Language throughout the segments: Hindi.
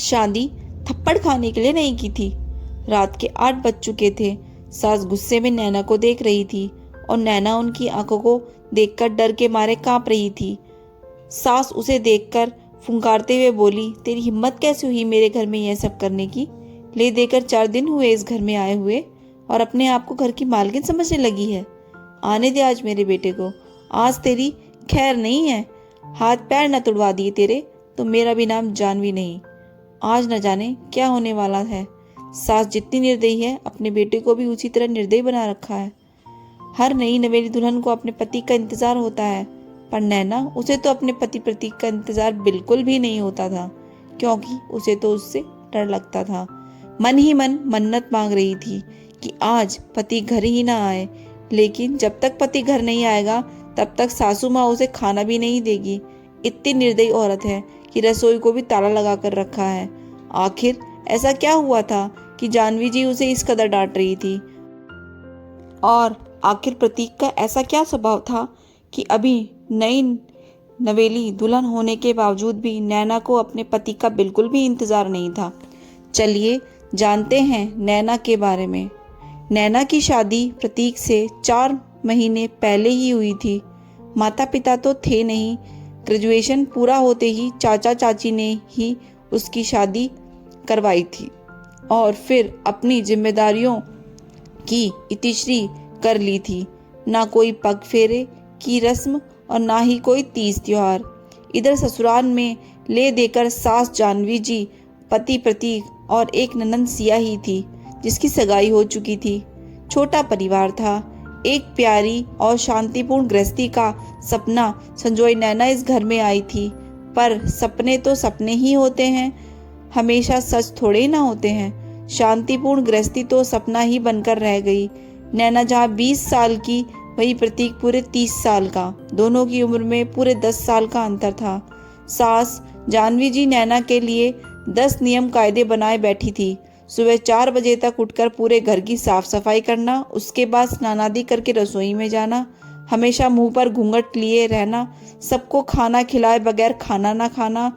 शादी थप्पड़ खाने के लिए नहीं की थी। रात के 8 बज चुके थे। सास गुस्से में नैना को देख रही थी और नैना उनकी आंखों को देखकर डर के मारे कांप रही थी। सास उसे देखकर फुंकारते हुए बोली, तेरी हिम्मत कैसे हुई मेरे घर में यह सब करने की? ले देकर 4 दिन हुए इस घर में आए हुए और अपने आप को घर की मालकिन समझने लगी है। आने दे आज मेरे बेटे को, आज तेरी खैर नहीं है। हाथ पैर न तुड़वा दिए तेरे तो मेरा भी नाम जानवी नहीं। आज न जाने क्या होने वाला है। सास जितनी निर्दयी है अपने बेटे को भी उसी तरह निर्दयी बना रखा है। हर नई नवेली दुल्हन को अपने पति का इंतजार होता है, पर नैना, उसे तो अपने पति प्रतीक का इंतजार बिल्कुल भी नहीं होता था, क्योंकि उसे तो उससे डर लगता था। मन ही मन मन्नत मांग रही थी कि आज पति घर ही ना आए, लेकिन जब तक पति घर नहीं आएगा तब तक सासू माँ उसे खाना भी नहीं देगी। इतनी निर्दयी औरत है कि रसोई को भी ताला लगा कर रखा है। आखिर ऐसा क्या हुआ था कि जानवी जी उसे इस कदर डांट रही थी? और आखिर प्रतीक का ऐसा क्या स्वभाव था कि अभी नई नवेली दुल्हन होने के बावजूद भी नैना को अपने पति का बिल्कुल भी इंतजार नहीं था। चलिए जानते हैं नैना के बारे में। नैना की शादी प्रतीक से 4 महीने पहले ही हुई थी। माता पिता तो थे नहीं। ग्रेजुएशन पूरा होते ही चाचा चाची ने ही उसकी शादी करवाई थी और फिर अपनी जिम्मेदारियों की इतिश्री कर ली थी। ना कोई पग फेरे की रस्म और ना ही कोई तीज त्योहार। इधर ससुराल में ले देकर सास जानवी जी, पति प्रतीक और एक ननंद सिया ही थी जिसकी सगाई हो चुकी थी। छोटा परिवार था। एक प्यारी और शांतिपूर्ण गृहस्थी का सपना संजोए नैना इस घर में आई थी। पर सपने तो सपने ही होते हैं, हमेशा सच थोड़े ना होते हैं। शांतिपूर्ण गृहस्थी तो सपना ही बनकर रह गई। नैना जहाँ 20 साल की, वही प्रतीक पूरे 30 साल का। दोनों की उम्र में पूरे 10 साल का अंतर था। सास जानवी जी नैना के लिए 10 नियम कायदे बनाए बैठी थी। सुबह 4 बजे तक उठकर पूरे घर की साफ सफाई करना, उसके बाद स्नानादि करके रसोई में जाना, हमेशा मुंह पर घूंघट लिए रहना, सबको खाना खिलाए बगैर खाना ना खाना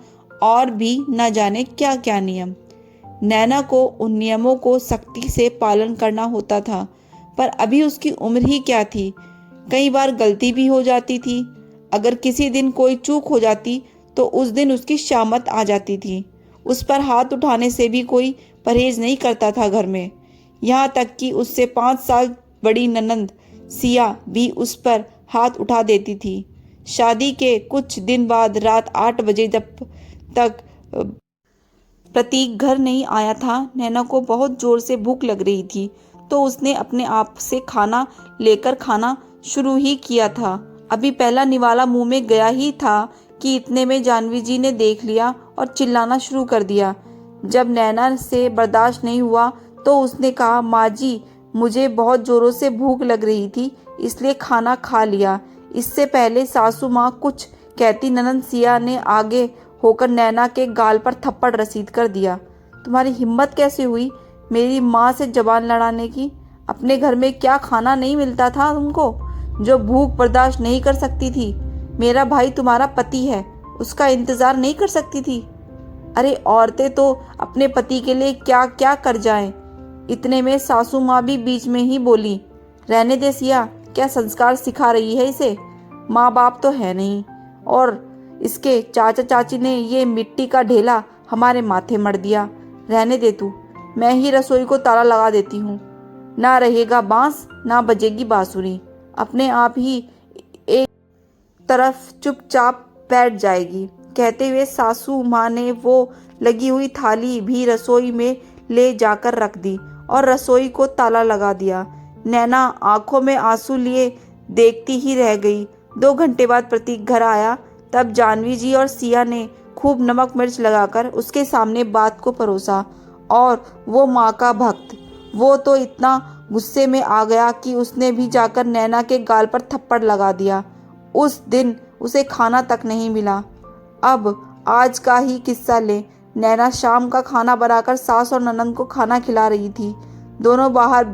और भी न जाने क्या क्या नियम। नैना को उन नियमों को सख्ती से पालन करना होता था, पर अभी उसकी उम्र ही क्या थी। कई बार गलती भी हो जाती थी। अगर किसी दिन कोई चूक हो जाती तो उस दिन उसकी शामत आ जाती थी। उस पर हाथ उठाने से भी कोई परहेज नहीं करता था घर में। यहाँ तक कि उससे 5 साल बड़ी ननंद सिया भी उस पर हाथ उठा देती थी। शादी के कुछ दिन बाद रात 8 बजे जब तक प्रतीक घर नहीं आया था, नैना को बहुत जोर से भूख लग रही थी, तो उसने अपने आप से खाना लेकर खाना शुरू ही किया था। अभी पहला निवाला मुंह में गया ही था कि इतने में जानवी जी ने देख लिया और चिल्लाना शुरू कर दिया। जब नैना से बर्दाश्त नहीं हुआ तो उसने कहा, माँ जी, मुझे बहुत जोरों से भूख लग रही थी इसलिए खाना खा लिया। इससे पहले सासू माँ कुछ कहती, ननंद सिया ने आगे होकर नैना के गाल पर थप्पड़ रसीद कर दिया। तुम्हारी हिम्मत कैसे हुई मेरी माँ से जबान लड़ाने की? अपने घर में क्या खाना नहीं मिलता था तुमको जो भूख बर्दाश्त नहीं कर सकती थी? मेरा भाई तुम्हारा पति है, उसका इंतजार नहीं कर सकती थी? अरे औरतें तो अपने पति के लिए क्या क्या कर जाएं। इतने में सासू माँ भी बीच में ही बोली, रहने दे सिया, क्या संस्कार सिखा रही है इसे? माँ बाप तो है नहीं और इसके चाचा चाची ने ये मिट्टी का ढेला हमारे माथे मढ़ दिया। रहने दे तू, मैं ही रसोई को ताला लगा देती हूँ। ना रहेगा बांस ना बजेगी बांसुरी, अपने आप ही एक तरफ चुपचाप बैठ जाएगी। कहते हुए सासू माँ ने वो लगी हुई थाली भी रसोई में ले जाकर रख दी और रसोई को ताला लगा दिया। नैना आंखों में आंसू लिए देखती ही रह गई। 2 घंटे बाद प्रतीक घर आया। तब जानवी जी और सिया ने खूब नमक मिर्च लगाकर उसके सामने बात को परोसा और वो माँ का भक्त, वो तो इतना गुस्से में आ गया कि उसने भी जाकर नैना के गाल पर थप्पड़ लगा दिया। उस दिन उसे खाना तक नहीं मिला। अब आज का ही किस्सा ले। नैना शाम का खाना बनाकर सास और ननंद को खाना खिला रही थी। दोनों बाहर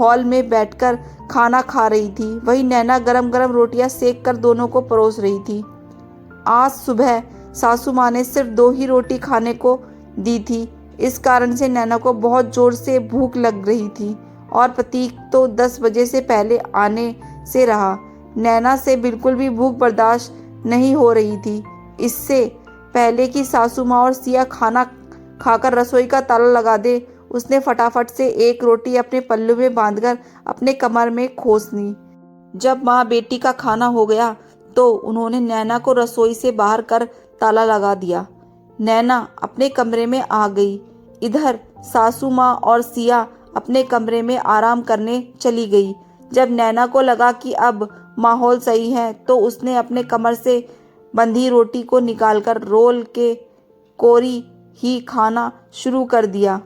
हॉल में बैठकर खाना खा रही थी। वही नैना गरम गरम रोटियां सेक कर दोनों को परोस रही थी। आज सुबह सासू माँ ने सिर्फ 2 ही रोटी खाने को दी थी। इस कारण से नैना को बहुत जोर से भूख लग रही थी और प्रतीक तो 10 बजे से पहले आने से रहा। नैना से बिल्कुल भी भूख बर्दाश्त नहीं हो रही थी। इससे पहले कि सासू माँ और सिया खाना खाकर रसोई का ताला लगा दे, उसने फटाफट से एक रोटी अपने पल्लू में बांधकर अपने कमर में खोस ली। जब माँ बेटी का खाना हो गया तो उन्होंने नैना को रसोई से बाहर कर ताला लगा दिया। नैना अपने कमरे में आ गई। इधर सासू माँ और सिया अपने कमरे में आराम करने चली गई। जब नैना को लगा कि अब माहौल सही है तो उसने अपने कमर से बंधी रोटी को निकालकर रोल के कोरी ही खाना शुरू कर दिया।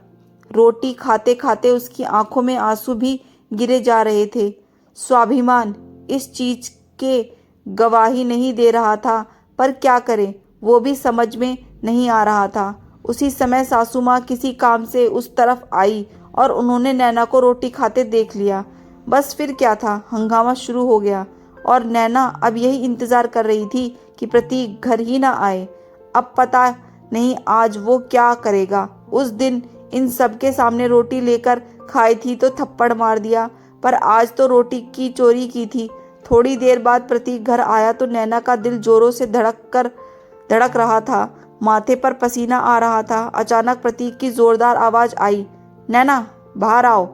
रोटी खाते खाते उसकी आंखों में आंसू भी गिरे जा रहे थे। स्वाभिमान इस चीज के गवाही नहीं दे रहा था, पर क्या करें वो भी समझ में नहीं आ रहा था। उसी समय सासू माँ किसी काम से उस तरफ आई और उन्होंने नैना को रोटी खाते देख लिया। बस फिर क्या था, हंगामा शुरू हो गया और नैना अब यही इंतजार कर रही थी कि प्रतीक घर ही ना आए। अब पता नहीं आज वो क्या करेगा। उस दिन इन सबके सामने रोटी लेकर खाई थी तो थप्पड़ मार दिया, पर आज तो रोटी की चोरी की थी। थोड़ी देर बाद प्रतीक घर आया तो नैना का दिल जोरों से धड़क रहा था, माथे पर पसीना आ रहा था। अचानक प्रतीक की जोरदार आवाज आई, नैना बाहर आओ।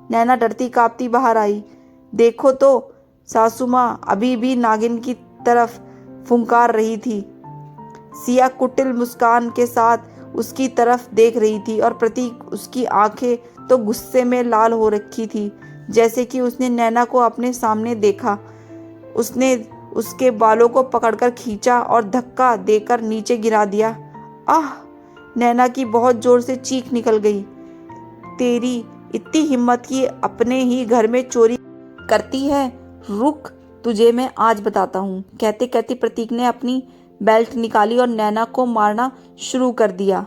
नैना डरती कांपती बाहर आई। देखो तो सासू माँ अभी भी नागिन की तरफ फुंकार रही थी। सिया कुटिल मुस्कान के साथ उसकी तरफ देख रही थी और प्रतीक उसकी आंखें तो गुस्से में लाल हो रखी थी, जैसे कि उसने नैना को अपने सामने देखा। उसने उसके बालों को पकड़कर खींचा और धक्का देकर नीचे गिरा दिया। आह! नैना की बहुत जोर से चीख निकल गई। तेरी इतनी हिम्मत कि अपने ही घर में चोरी करती है? रुक, तुझे मैं आज बताता हूँ। कहते कहते प्रतीक ने अपनी बेल्ट निकाली और नैना को मारना शुरू कर दिया।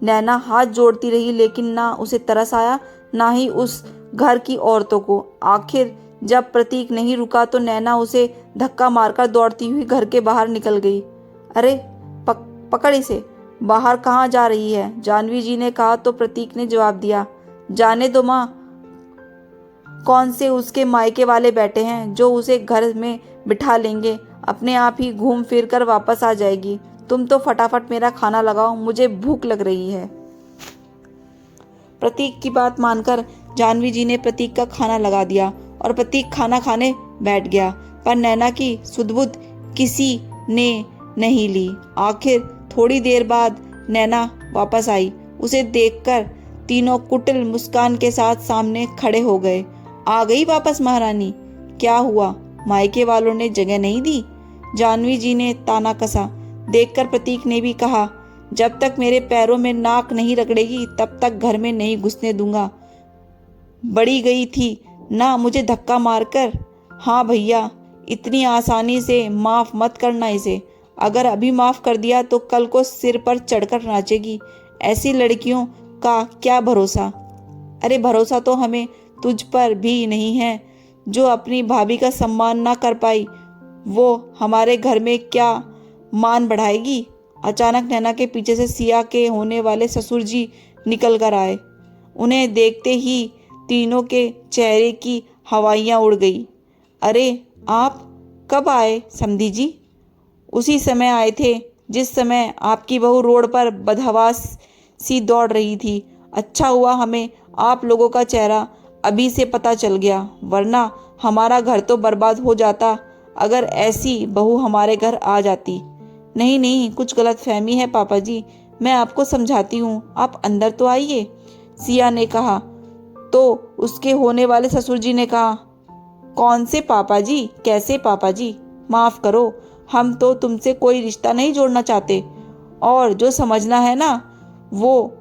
नैना हाथ जोड़ती रही, लेकिन ना उसे तरस आया ना ही उस घर की औरतों को। आखिर जब प्रतीक नहीं रुका तो नैना उसे धक्का मारकर दौड़ती हुई घर के बाहर निकल गई। अरे पकड़ इसे, बाहर कहाँ जा रही है? जानवी जी ने कहा तो प्रतीक ने जवाब दिया, जाने दो माँ, कौन से उसके मायके वाले बैठे हैं जो उसे घर में बिठा लेंगे, अपने आप ही घूम फिर कर वापस आ जाएगी। तुम तो फटाफट मेरा खाना लगाओ, मुझे भूख लग रही है। प्रतीक की बात मानकर जानवी जी ने प्रतीक का खाना लगा दिया और प्रतीक खाना खाने बैठ गया, पर नैना की सुध-बुध किसी ने नहीं ली। आखिर थोड़ी देर बाद नैना वापस आई। उसे देखकर तीनों कुटिल मुस्कान के साथ सामने खड़े हो गए। आ गई वापस महारानी? क्या हुआ, मायके वालों ने जगह नहीं दी? जानवी जी ने ताना कसा। देखकर प्रतीक ने भी कहा, जब तक मेरे पैरों में नाक नहीं रगड़ेगी तब तक घर में नहीं घुसने दूंगा। बड़ी गई थी ना मुझे धक्का मारकर। हाँ भैया, इतनी आसानी से माफ मत करना इसे। अगर अभी माफ कर दिया तो कल को सिर पर चढ़कर नाचेगी। ऐसी लड़कियों का क्या भरोसा? अरे भरोसा तो हमें तुझ पर भी नहीं है। जो अपनी भाभी का सम्मान ना कर पाई वो हमारे घर में क्या मान बढ़ाएगी? अचानक नैना के पीछे से सिया के होने वाले ससुर जी निकल कर आए। उन्हें देखते ही तीनों के चेहरे की हवाइयाँ उड़ गई। अरे आप कब आए समधी जी? उसी समय आए थे जिस समय आपकी बहू रोड पर बदहवास सी दौड़ रही थी। अच्छा हुआ हमें आप लोगों का चेहरा अभी से पता चल गया, वरना हमारा घर तो बर्बाद हो जाता अगर ऐसी बहू हमारे घर आ जाती। नहीं नहीं, कुछ गलतफहमी है पापा जी, मैं आपको समझाती हूँ, आप अंदर तो आइए, सिया ने कहा। तो उसके होने वाले ससुर जी ने कहा, कौन से पापा जी? कैसे पापा जी? माफ़ करो, हम तो तुमसे कोई रिश्ता नहीं जोड़ना चाहते, और जो समझना है ना वो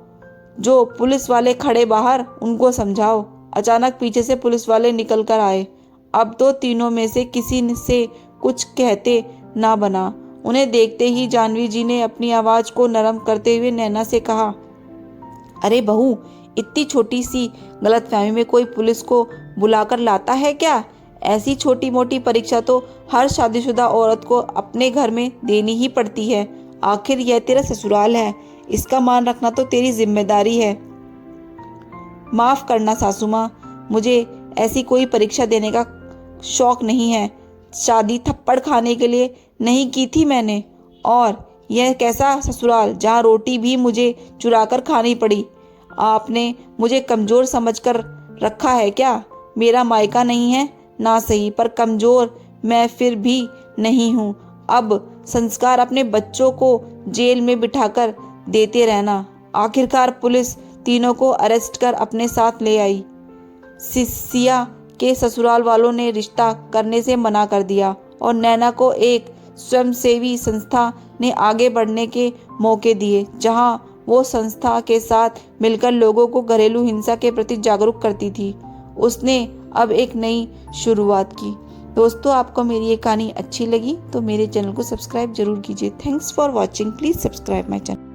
जो पुलिस वाले खड़े बाहर उनको समझाओ। अचानक पीछे से पुलिस वाले निकल कर आए। अब तो तीनों में से किसी से कुछ कहते ना बना। उन्हें देखते ही जानवी जी ने अपनी आवाज़ को नरम करते हुए नैना से कहा, अरे बहू, इतनी छोटी सी गलतफहमी में कोई पुलिस को बुलाकर लाता है क्या? ऐसी छोटी मोटी परीक्षा तो हर शादीशुदा औरत को अपने घर में देनी ही पड़ती है। आखिर यह तेरा ससुराल है, इसका मान रखना तो तेरी जिम्मेदारी है। माफ़ करना सासू माँ, मुझे ऐसी कोई परीक्षा देने का शौक नहीं है। शादी थप्पड़ खाने के लिए नहीं की थी मैंने। और यह कैसा ससुराल जहाँ रोटी भी मुझे चुराकर खानी पड़ी। आपने मुझे कमज़ोर समझकर रखा है क्या? मेरा मायका नहीं है ना सही, पर कमज़ोर मैं फिर भी नहीं हूँ। अब संस्कार अपने बच्चों को जेल में बिठाकर देते रहना। आखिरकार पुलिस तीनों को अरेस्ट कर अपने साथ ले आई। सिया के ससुराल वालों ने रिश्ता करने से मना कर दिया और नैना को एक स्वयंसेवी संस्था ने आगे बढ़ने के मौके दिए, जहां वो संस्था के साथ मिलकर लोगों को घरेलू हिंसा के प्रति जागरूक करती थी। उसने अब एक नई शुरुआत की। दोस्तों, आपको मेरी ये कहानी अच्छी लगी तो मेरे चैनल को सब्सक्राइब जरूर कीजिए। Thanks for watching. Please subscribe my channel.